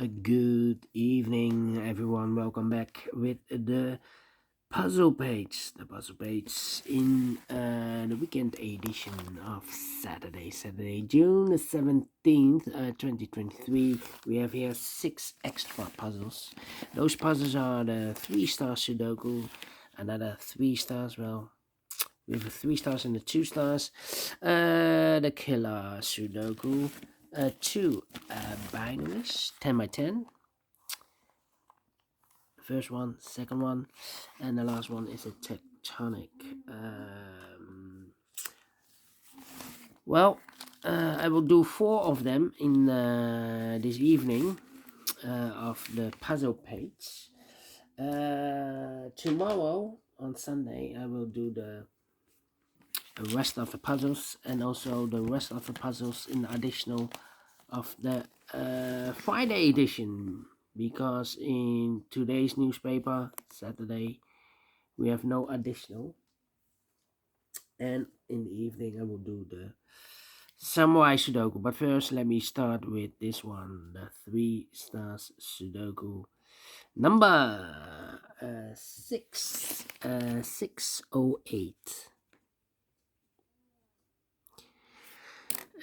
A good evening, everyone. Welcome back with the puzzle page. The puzzle page in the weekend edition of Saturday, June 17th, 2023. We have here 6 extra puzzles. Those puzzles are the 3 stars Sudoku, another 3 stars. Well, we have a 3 stars and the 2 stars. The killer Sudoku. Two binaries, 10 by 10. The first one, second one, and the last one is a tectonic. I will do 4 of them in this evening of the puzzle page. Tomorrow on Sunday, I will do the rest of the puzzles and also the rest of the puzzles in additional of the Friday edition, because in today's newspaper Saturday we have no additional, and in the evening I will do the Samurai Sudoku. But first let me start with this one, the 3 stars Sudoku number 608.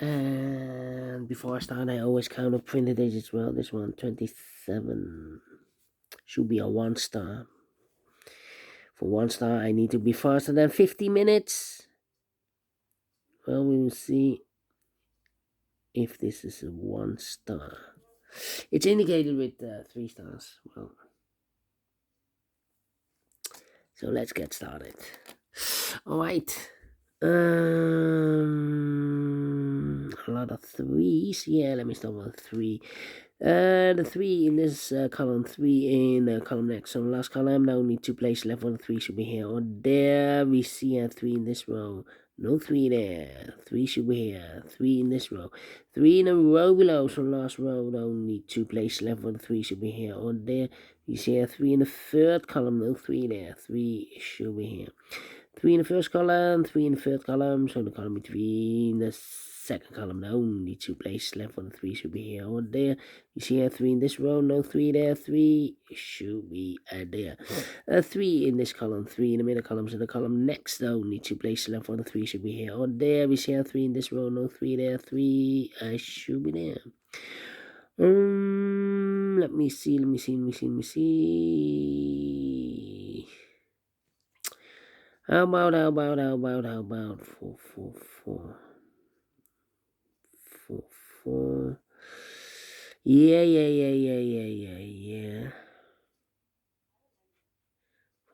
And before I start, I always count up printed digits. Well, this one 27 should be a 1 star. For 1 star, I need to be faster than 50 minutes. Well, we will see if this is a 1 star. It's indicated with 3 stars. Well, so let's get started. All right. A lot of 3s. Yeah, let me start with 3. The 3 in this column, 3 in the column next. So last column, now only 2 places left. 1 3 should be here or there. We see a 3 in this row. No 3 there. 3 should be here. 3 in this row. 3 in a row below. So last row, only 2 places left. 1 3 should be here or there. We see a 3 in the third column. No 3 there. 3 should be here. 3 in the first column, 3 in the third column, so the column between the second column, now only 2 places left. 1 3 should be here or there. You see a 3 in this row, no 3 there, 3 should be there. 3 in this column, 3 in the middle column, so the column next, only 2 places left. 1 3 should be here or there. We see a 3 in this row, no 3 there, 3 should be there. Let me see. How about 4, 4, 4. 4, 4. Yeah.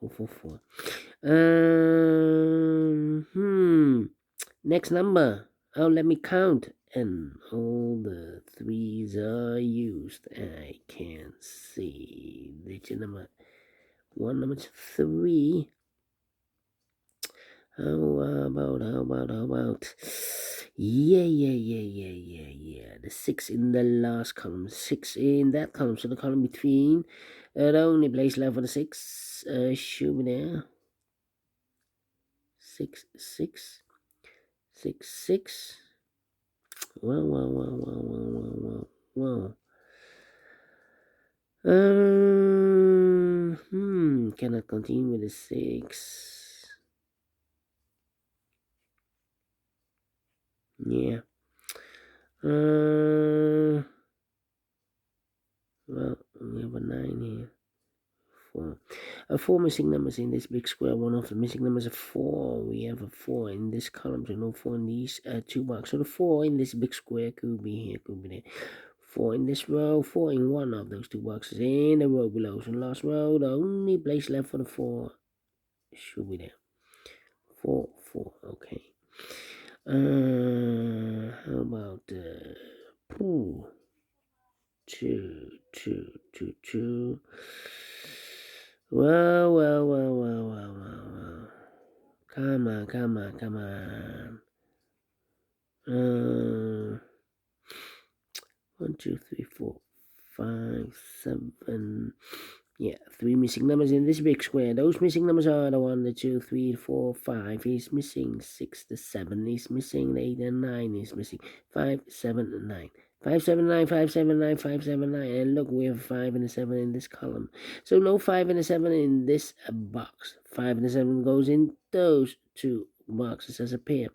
4, 4, 4. Next number. Oh, let me count. And all the 3s are used. I can see digit number 1, number 3. How about? Yeah. The 6 in the last column, 6 in that column, so the column between the only place left for the 6 should be there. 6, 6, 6, 6. Well. Cannot continue with the 6. Yeah. Well, we have a 9 here. 4. 4 missing numbers in this big square. One of the missing numbers is 4. We have a 4 in this column, so no 4 in these 2 boxes. So the 4 in this big square could be here, could be there. 4 in this row, 4 in one of those 2 boxes. In the row below, so the last row, the only place left for the 4 should be there. 4, 4, okay. How about 2. Well. Come on. 1, 2, 3, 4, 5, 7. Yeah, 3 missing numbers in this big square. Those missing numbers are the 1, the 2, 3, 4, 5 is missing. 6, the 7 is missing. The 8 and 9 is missing. 5, 7, and 9. 579, 579, 579, and look, we have 5 and a 7 in this column. So no 5 and a 7 in this box. 5 and a 7 goes in those two boxes as a pair.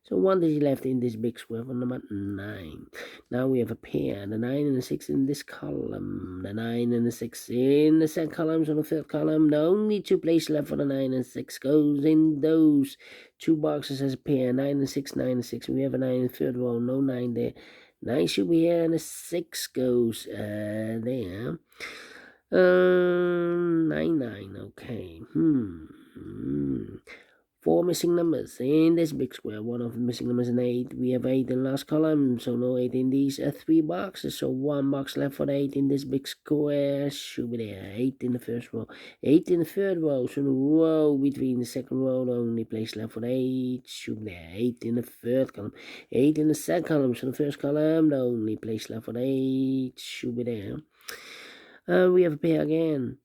So one digit left in this big square for number 9. Now we have a pair, the 9 and the 6 in this column, the 9 and the 6 in the second column, so the third column. The only two places left for the 9 and 6 goes in those two boxes as a pair, 9 and 6, 9 and 6. We have a 9 in the third row, no 9 there. 9 should be here, and a 6 goes there. 9, okay. 4 missing numbers in this big square. One of the missing numbers is an 8. We have 8 in the last column, so no 8 in these 3 boxes. So 1 box left for the 8 in this big square. Should be there. 8 in the first row. 8 in the third row. So the row between the second row, the only place left for the 8. Should be there. 8 in the third column. 8 in the second column. So the first column, the only place left for the 8. Should be there. We have a pair again.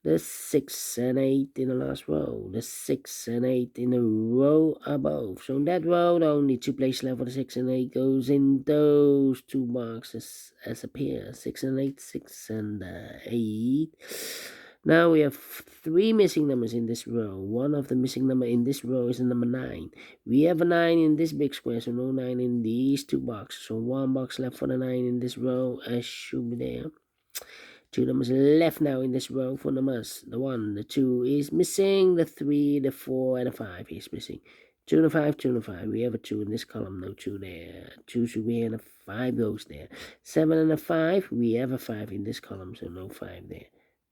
The 6 and 8 in the last row. The 6 and 8 in the row above. So in that row, the only two places left for the 6 and 8 goes in those two boxes as a pair. 6 and 8, 6 and 8. Now we have 3 missing numbers in this row. One of the missing number in this row is the number 9. We have a 9 in this big square, so no 9 in these two boxes. So 1 box left for the 9 in this row, as should be there. 2 numbers left now in this row for numbers. The 1, the 2 is missing. The 3, the 4, and the 5 is missing. 2 and a 5, 2 and a 5. We have a 2 in this column, no 2 there. 2 should be here, and a 5 goes there. 7 and a 5, we have a 5 in this column, so no 5 there.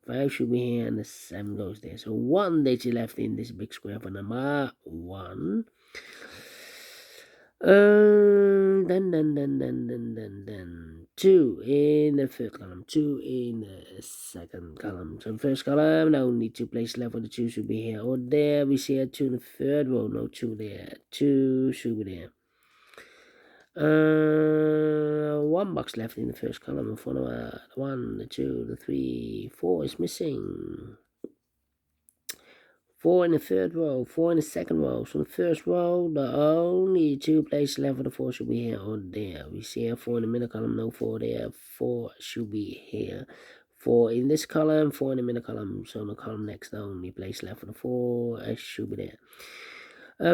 5 should be here, and the 7 goes there. So 1 digit left in this big square for number 1. Then 2 in the third column, 2 in the second column. So first column, now only 2 places left for the 2 should be here or there. We see a 2 in the third row, no 2 there. 2 should be there. 1 box left in the first column for the 1, the 2, the 3, 4 is missing. 4 in the third row, 4 in the second row. So the first row, the only 2 places left for the 4 should be here or there. We see a 4 in the middle column, no 4 there. 4 should be here. 4 in this column, 4 in the middle column. So the column next, the only place left for the 4 should be there.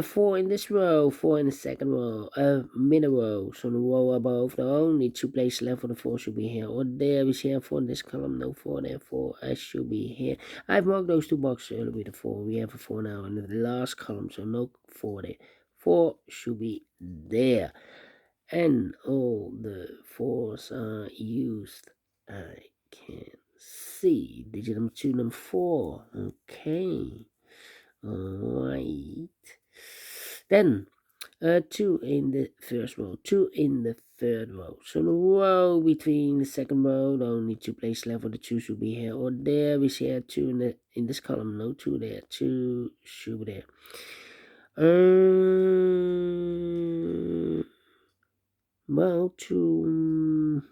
4 in this row, 4 in the second row, middle row. So the row above, the only 2 places left for the 4 should be here or there. We see a 4 in this column, no 4 there. 4 should be here. I've marked those 2 boxes earlier with a 4. We have a 4 now in the last column, so no 4 there. 4 should be there. And all the 4s are used. I can see. Digit number 2, number 4. Okay. Alright. Then 2 in the first row, 2 in the third row. So the row between the second row, the only 2 places left for the 2 should be here or there. We see a 2 in this column, no 2 there. 2 should be there. Well, 2.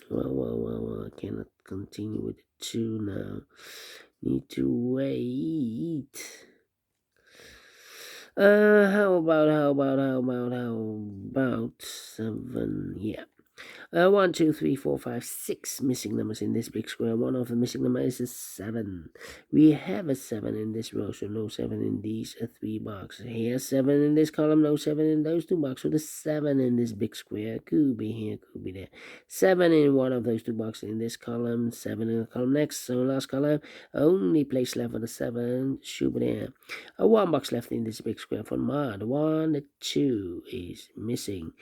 Well, I cannot continue with the 2 now. Need to wait. How about 7? Yeah. 1, 2, 3, 4, 5, 6 missing numbers in this big square. One of the missing numbers is a 7. We have a 7 in this row, so no 7 in these 3 boxes. Here, 7 in this column, no 7 in those 2 boxes. So the 7 in this big square could be here, could be there. 7 in one of those 2 boxes in this column, 7 in the column next. So last column, only place left for the 7 should be there. 1 box left in this big square for mod. 1, the 2 is missing.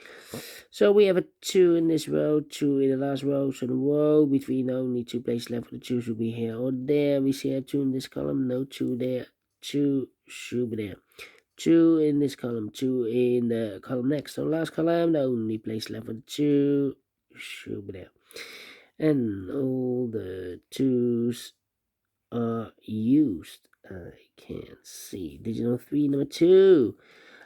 So we have a 2 in this row, 2 in the last row. So the row between only 2 places left for the 2 should be here or there. We see a 2 in this column, no 2 there. 2 should be there. 2 in this column, 2 in the column next. So last column, the only place left for the 2 should be there. And all the 2s are used. I can see. Digit number 3, number 2.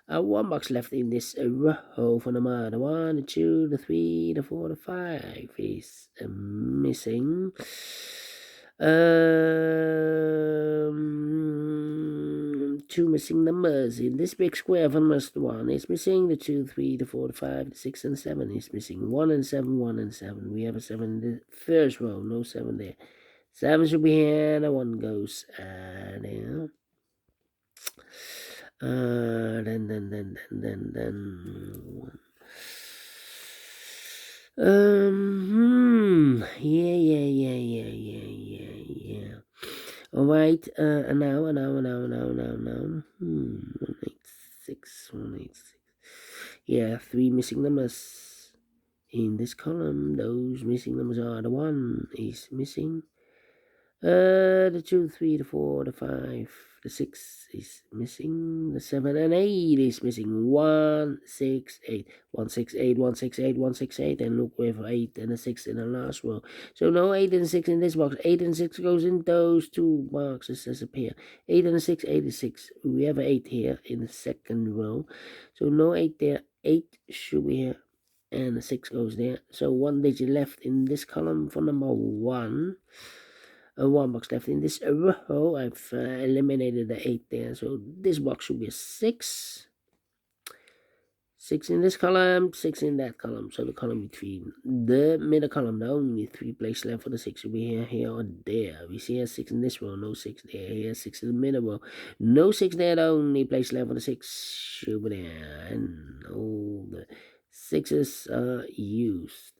1 box left in this row for number 1, the 2, the 3, the 4, the 5 is missing. 2 two missing numbers in this big square. From us, the 1 is missing, the 2, 3, the 4, the 5, the 6, and the 7 is missing. 1 and 7, 1 and 7. We have a 7 in the first row, no 7 there. 7 should be here, and 1 goes there. Then. Yeah. All right. Now. 186. Yeah, 3 missing numbers in this column. Those missing numbers are the 1 is missing. The 2, 3, the 4, the 5, the 6 is missing. The 7 and 8 is missing. 1, 6, 8. 1, 6, 8, 1, 6, 8, 1, 6, 8. And look, we have 8 and a 6 in the last row. So no 8 and 6 in this box. 8 and 6 goes in those two boxes as a pair. 8 and a 6, 8 is 6. We have an 8 here in the second row. So no 8 there. 8 should be here. And the 6 goes there. So 1 digit left in this column for number 1. 1 box left in this row. I've eliminated the 8 there, so this box should be a 6. 6 in this column, 6 in that column. So the column between the middle column, the only 3 places left for the 6 should be here, or there. We see a 6 in this row, no 6 there. Here, 6 in the middle row, no 6 there. The only place left for the 6 should be there, and all the 6s are used.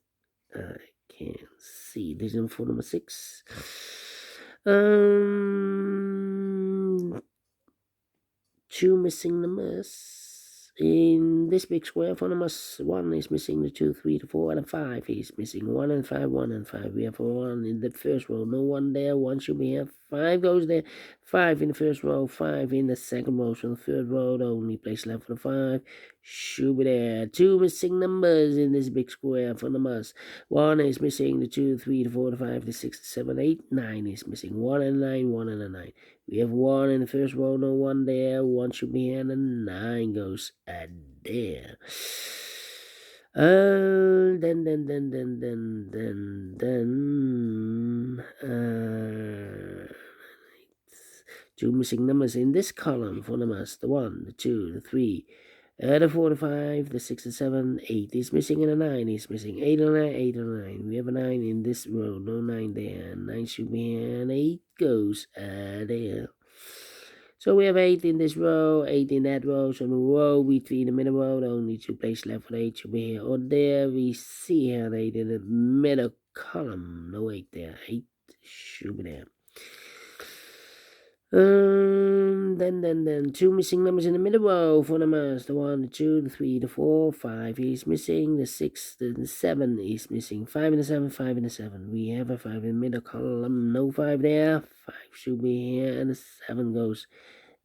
I can't see. This is for number 6. 2 missing numbers in this big square. For numbers 1 is missing, the 2, 3, the 4, and the 5 is missing. 1 and 5, 1 and 5. We have 1 in the first row, no 1 there. 1 should be here. 5 goes there. 5 in the first row, 5 in the second row. So the third row, the only place left for the 5 should be there. 2 missing numbers in this big square. For numbers 1 is missing, the 2, 3, the 4, the 5, the 6, the 7, 8, 9 is missing. 1 and 9, 1 and a 9. We have 1 in the first row, no 1 there. 1 should be here, and the 9 goes there. Then. 2 missing numbers in this column for numbers. The 1, the 2, the 3, the 4, the 5, the 6, the 7, 8 is missing, and a 9 is missing. 8 and 9, 8 and 9. We have a 9 in this row, no 9 there. 9 should be here, and 8 goes there. So we have 8 in this row, 8 in that row. So the row between the middle row, the only 2 places left for the 8 should be here or there. We see here 8 in the middle column, no 8 there. 8 should be there. Then 2 missing numbers in the middle row for numbers. The 1, the 2, the 3, the 4, 5 is missing. The 6, the 7 is missing. 5 and the 7, 5 and the 7. We have a 5 in the middle column, no 5 there. 5 should be here, and the 7 goes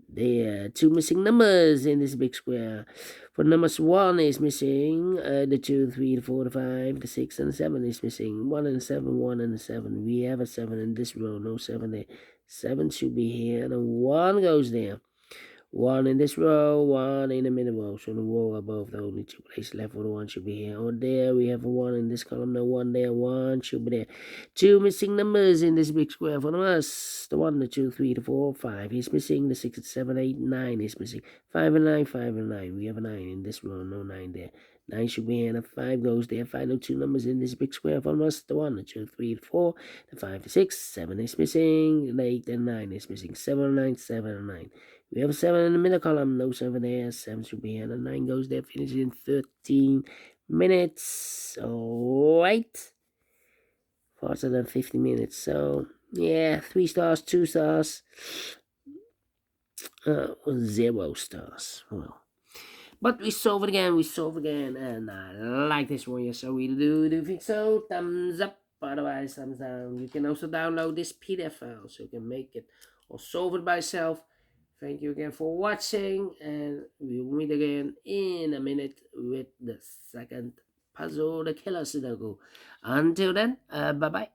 there. 2 missing numbers in this big square. For numbers 1 is missing. The 2, 3, the 4, the 5, the 6, and the 7 is missing. 1 and 7, 1 and 7. We have a 7 in this row, no 7 there. 7 should be here, and a 1 goes there. 1 in this row, 1 in the middle row. So the row above, the only 2 places left for the 1 should be here or there. We have a 1 in this column, no 1 there. 1 should be there. 2 missing numbers in this big square for us. The 1, the 2, 3, the 4, 5 is missing. The 6, the 7, 8, 9 is missing. 5 and 9, 5 and 9. We have a 9 in this row, no 9 there. 9 should be here, and a 5 goes there. Final 2 numbers in this big square for us. The 1, the 2, 3, the 4, the 5, the 6, 7 is missing. The 8 and 9 is missing. 7 and 9, 7 and 9. We have a 7 in the middle column, no 7 there. 7 should be here, and a 9 goes there. Finishes in 13 minutes. Alright. Faster than 50 minutes. So, yeah, 3 stars, 2 stars, 0 stars. Well. But we solve it again, and I like this one, yes, so we do think so. Thumbs up, otherwise thumbs down. You can also download this PDF file, so you can make it or solve it by yourself. Thank you again for watching, and we'll meet again in a minute with the second puzzle, the killer Sudoku. Until then, bye-bye.